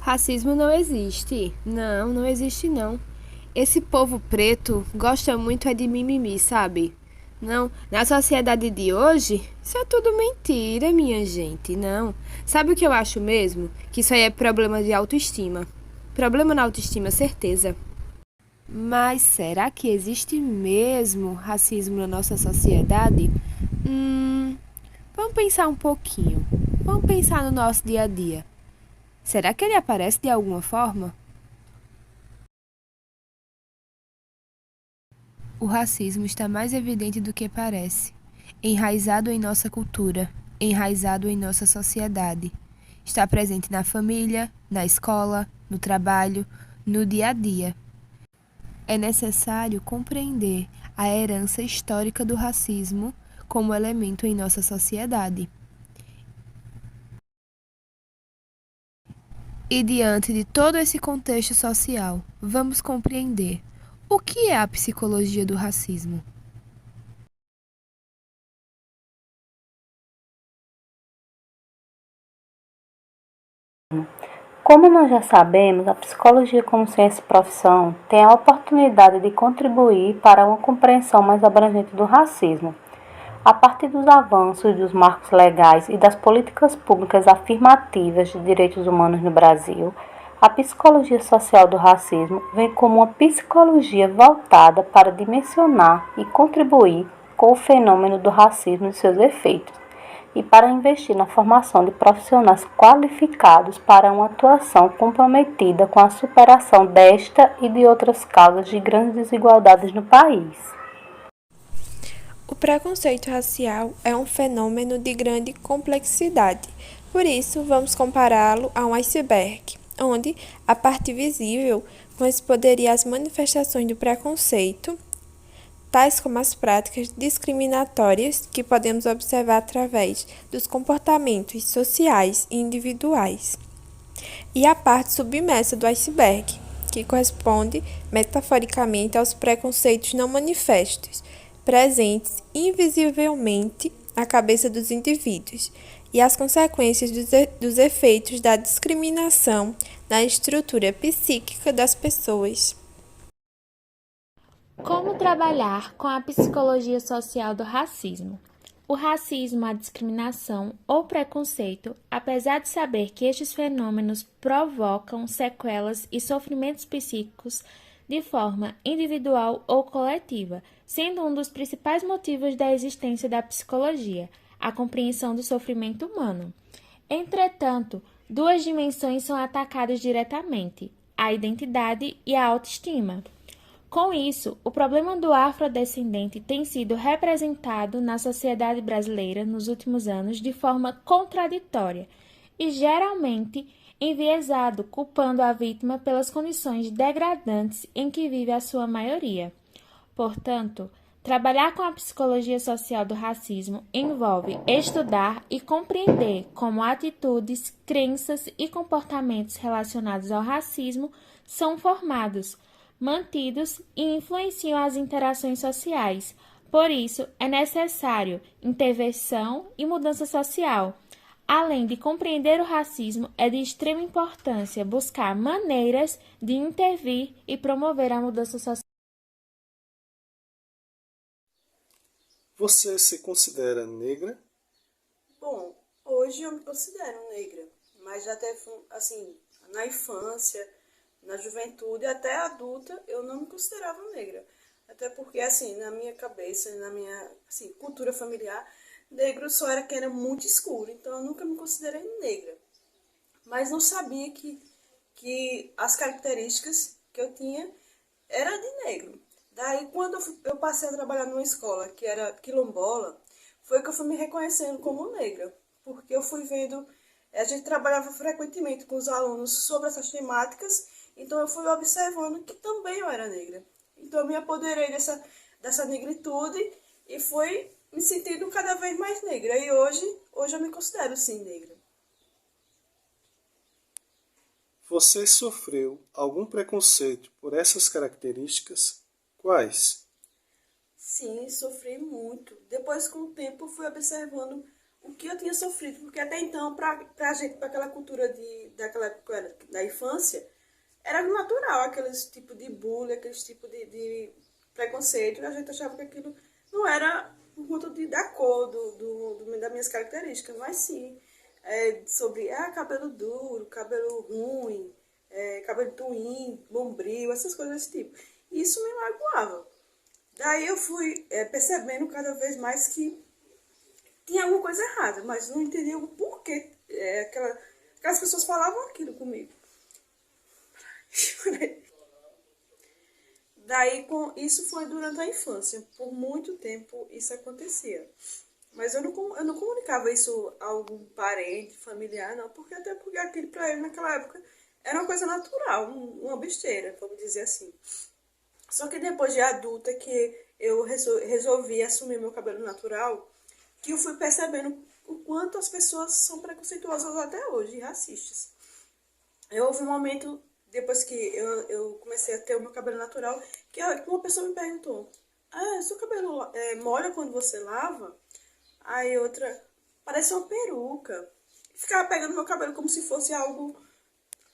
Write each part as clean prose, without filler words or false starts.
Racismo não existe. Não, não existe não. Esse povo preto gosta muito é de mimimi, sabe? Não, na sociedade de hoje, isso é tudo mentira, minha gente. Não. Sabe o que eu acho mesmo? Que isso aí é problema de autoestima. Problema na autoestima, certeza. Mas será que existe mesmo racismo na nossa sociedade? Hum, vamos pensar um pouquinho. Vamos pensar no nosso dia a dia. Será que ele aparece de alguma forma? O racismo está mais evidente do que parece, enraizado em nossa cultura, enraizado em nossa sociedade. Está presente na família, na escola, no trabalho, no dia a dia. É necessário compreender a herança histórica do racismo como elemento em nossa sociedade. E diante de todo esse contexto social, vamos compreender o que é a psicologia do racismo. Como nós já sabemos, a psicologia como ciência e profissão tem a oportunidade de contribuir para uma compreensão mais abrangente do racismo. A partir dos avanços dos marcos legais e das políticas públicas afirmativas de direitos humanos no Brasil, a psicologia social do racismo vem como uma psicologia voltada para dimensionar e contribuir com o fenômeno do racismo e seus efeitos, e para investir na formação de profissionais qualificados para uma atuação comprometida com a superação desta e de outras causas de grandes desigualdades no país. O preconceito racial é um fenômeno de grande complexidade, por isso vamos compará-lo a um iceberg, onde a parte visível corresponderia às manifestações do preconceito, tais como as práticas discriminatórias que podemos observar através dos comportamentos sociais e individuais, e a parte submersa do iceberg, que corresponde metaforicamente aos preconceitos não manifestos, presentes invisivelmente na cabeça dos indivíduos, e as consequências dos efeitos da discriminação na estrutura psíquica das pessoas. Como trabalhar com a psicologia social do racismo? O racismo, a discriminação ou preconceito, apesar de saber que estes fenômenos provocam sequelas e sofrimentos psíquicos de forma individual ou coletiva, sendo um dos principais motivos da existência da psicologia, a compreensão do sofrimento humano. Entretanto, duas dimensões são atacadas diretamente: a identidade e a autoestima. Com isso, o problema do afrodescendente tem sido representado na sociedade brasileira nos últimos anos de forma contraditória e geralmente enviesado, culpando a vítima pelas condições degradantes em que vive a sua maioria. Portanto, trabalhar com a psicologia social do racismo envolve estudar e compreender como atitudes, crenças e comportamentos relacionados ao racismo são formados, mantidos e influenciam as interações sociais. Por isso, é necessário intervenção e mudança social. Além de compreender o racismo, é de extrema importância buscar maneiras de intervir e promover a mudança social. Você se considera negra? Bom, hoje eu me considero negra, mas já até assim, na infância, na juventude, até adulta, eu não me considerava negra. Até porque, assim, na minha cabeça, na minha assim, cultura familiar, negro só era quem era muito escuro, então eu nunca me considerei negra. Mas não sabia que as características que eu tinha era de negro. Daí, quando eu passei a trabalhar numa escola que era quilombola, foi que eu fui me reconhecendo como negra, porque eu fui vendo, a gente trabalhava frequentemente com os alunos sobre essas temáticas, então eu fui observando que também eu era negra. Então eu me apoderei dessa negritude e fui me sentindo cada vez mais negra. E hoje eu me considero sim negra. Você sofreu algum preconceito por essas características? Quais? Sim, sofri muito. Depois, com o tempo, fui observando o que eu tinha sofrido, porque até então, pra gente, pra aquela cultura daquela época da infância, era natural aqueles tipo de bullying, aqueles tipo de preconceito, e a gente achava que aquilo não era por conta da cor, das minhas características, mas sim sobre cabelo duro, cabelo ruim, cabelo twin, bombril, essas coisas desse tipo. E isso me magoava. Daí eu fui percebendo cada vez mais que tinha alguma coisa errada, mas não entendia o porquê aquelas pessoas falavam aquilo comigo. Daí, isso foi durante a infância. Por muito tempo isso acontecia. Mas eu não comunicava isso a algum parente, familiar, não, até porque aquilo para ele naquela época era uma coisa natural, uma besteira, vamos dizer assim. Só que depois de adulta que eu resolvi assumir meu cabelo natural, que eu fui percebendo o quanto as pessoas são preconceituosas até hoje, e racistas. Houve um momento, depois que eu comecei a ter o meu cabelo natural, que uma pessoa me perguntou, seu cabelo molha quando você lava? Aí outra, parece uma peruca. Ficava pegando meu cabelo como se fosse algo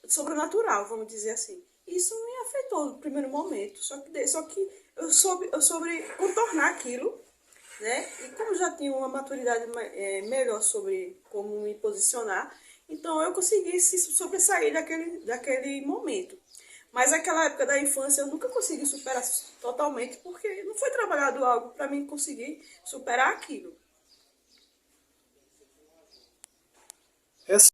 sobrenatural, vamos dizer assim. Isso me afetou no primeiro momento, só que eu soube contornar aquilo, né? E como já tinha uma maturidade melhor sobre como me posicionar, então eu consegui se sobressair daquele momento. Mas aquela época da infância eu nunca consegui superar totalmente, porque não foi trabalhado algo para mim conseguir superar aquilo. Essa